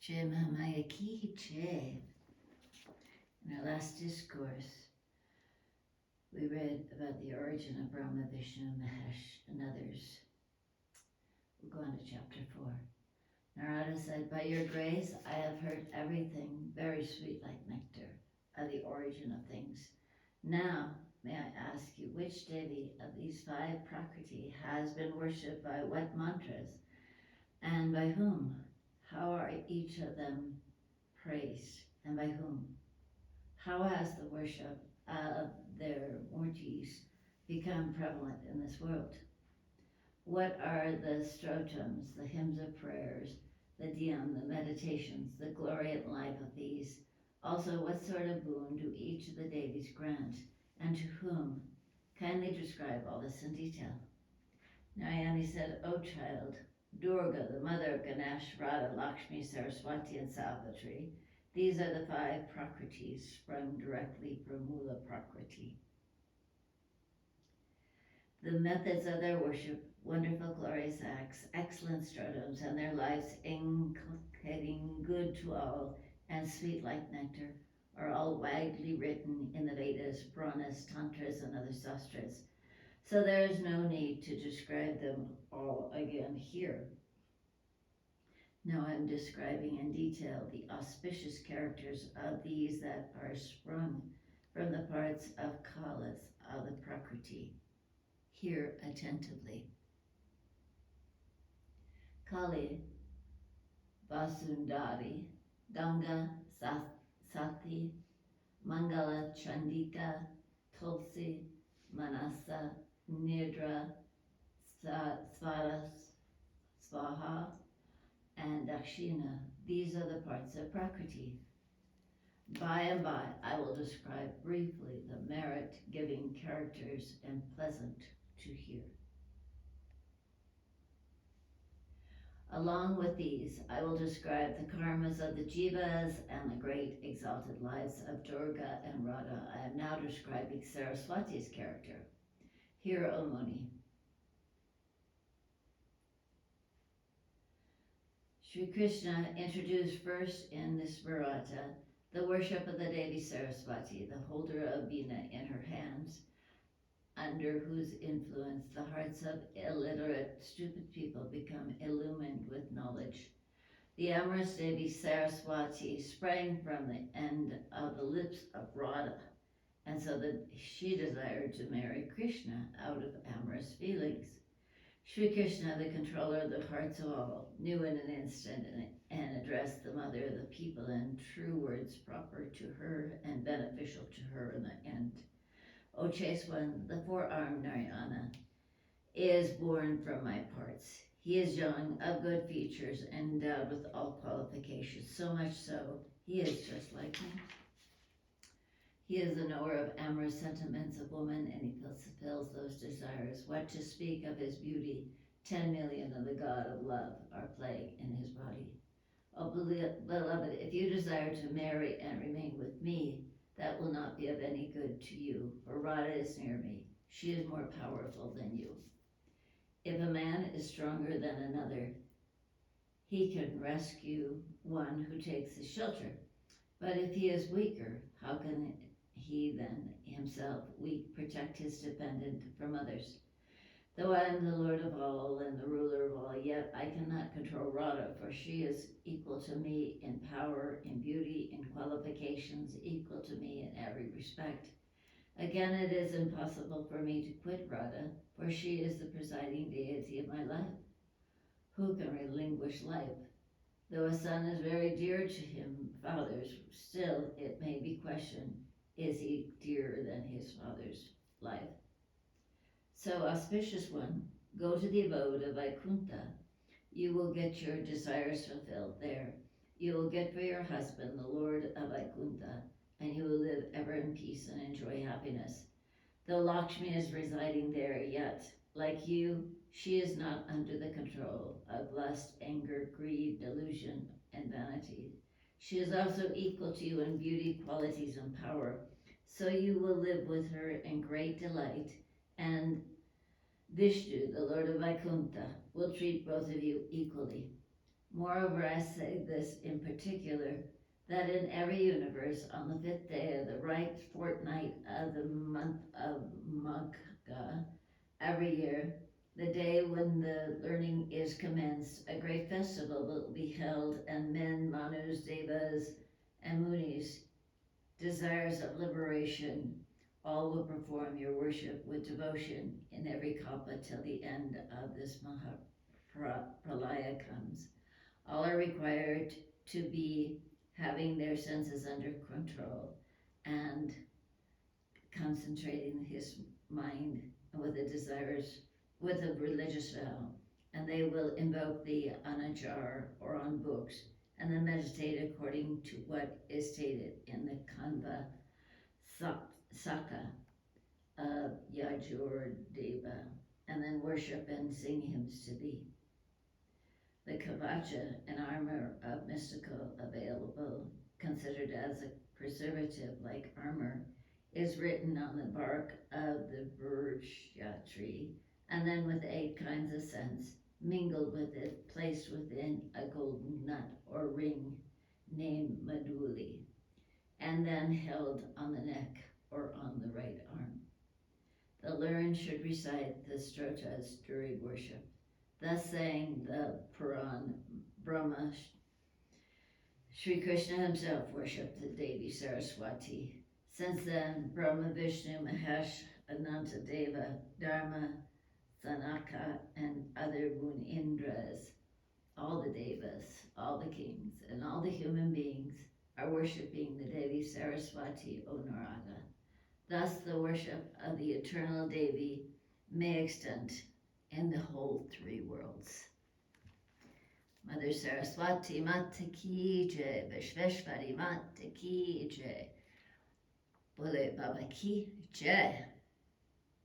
Che Mahamaya Ki Che. In our last discourse, we read about the origin of Brahma, Vishnu, Mahesh, and others. We'll go on to chapter 4. Narada said, "By your grace, I have heard everything very sweet like nectar of the origin of things. Now, may I ask you, which Devi of these 5 Prakriti has been worshipped by what mantras, and by whom? How are each of them praised, and by whom? How has the worship of their murtis become prevalent in this world? What are the stotams, the hymns of prayers, the dhyam, the meditations, the glory and life of these? Also, what sort of boon do each of the Devis grant, and to whom? Kindly describe all this in detail." Narayani said, "O child, Durga, the mother of Ganesh, Radha, Lakshmi, Saraswati, and Savitri, these are the 5 Prakritis sprung directly from Mula Prakriti. The methods of their worship, wonderful glorious acts, excellent stratagams, and their lives inculcating good to all and sweet like nectar, are all widely written in the Vedas, Puranas, Tantras, and other sastras. So there is no need to describe them all again here. Now I'm describing in detail the auspicious characters of these that are sprung from the parts of Kalas of the Prakriti. Hear attentively. Kali, Vasundari, Ganga, Sati, Mangala, Chandika, Tulsi, Manasa, Nidra, Svaras, Svaha, and Dakshina. These are the parts of Prakriti. By and by, I will describe briefly the merit-giving characters and pleasant to hear. Along with these, I will describe the karmas of the jivas and the great exalted lives of Durga and Radha. I am now describing Saraswati's character. Hear, O Muni. Sri Krishna introduced first in this Bharata the worship of the Devi Saraswati, the holder of Veena in her hands, under whose influence the hearts of illiterate, stupid people become illumined with knowledge. The amorous Devi Saraswati sprang from the end of the lips of Radha, and so that she desired to marry Krishna out of amorous feelings. Sri Krishna, the controller of the hearts of all, knew in an instant and addressed the mother of the people in true words proper to her and beneficial to her in the end. O chaste one, the 4-armed Narayana is born from my parts. He is young, of good features, and endowed with all qualifications, so much so, he is just like me. He is the knower of amorous sentiments of woman, and he fulfills those desires. What to speak of his beauty? 10 million of the god of love are playing in his body. Oh, beloved, if you desire to marry and remain with me, that will not be of any good to you, for Radha is near me. She is more powerful than you. If a man is stronger than another, he can rescue one who takes his shelter. But if he is weaker, how can he then himself, weak, protect his dependent from others? Though I am the Lord of all and the ruler of all, yet I cannot control Radha, for she is equal to me in power, in beauty, in qualifications, equal to me in every respect. Again, it is impossible for me to quit Radha, for she is the presiding deity of my life. Who can relinquish life? Though a son is very dear to him, father's, still it may be questioned, is he dearer than his father's life? So, auspicious one, go to the abode of Vaikuntha. You will get your desires fulfilled there. You will get for your husband the Lord of Vaikuntha, and you will live ever in peace and enjoy happiness. Though Lakshmi is residing there, yet, like you, she is not under the control of lust, anger, greed, delusion, and vanity. She is also equal to you in beauty, qualities, and power. So you will live with her in great delight, and Vishnu, the Lord of Vaikuntha, will treat both of you equally. Moreover, I say this in particular, that in every universe, on the 5th day of the right fortnight of the month of Magha, every year, the day when the learning is commenced, a great festival will be held, and men, Manus, Devas, and Munis, desires of liberation, all will perform your worship with devotion in every kalpa till the end of this Mahapralaya comes. All are required to be having their senses under control and concentrating his mind with the desires, with a religious vow, and they will invoke the anajar or on books, and then meditate according to what is stated in the Kanva Saka of Yajur Deva, and then worship and sing hymns to thee. The kavacha, an armor of mystical available, considered as a preservative like armor, is written on the bark of the birja tree, and then with 8 kinds of scents, mingled with it, placed within a golden nut or ring named maduli, and then held on the neck or on the right arm. The learned should recite the stotas during worship. Thus saying the Puran, Brahma, Sri Krishna himself worshipped the Devi Saraswati. Since then, Brahma, Vishnu, Mahesh, Ananta Deva, Dharma, Sanaka, and other Munindras, all the Devas, all the kings, and all the human beings are worshipping the Devi Saraswati, O Naraga. Thus the worship of the eternal Devi may extend in the whole 3 worlds. Mother Saraswati Mata Ki Jai, Vishveshwari Mata Ki Jai, Bole Baba Ki Jai.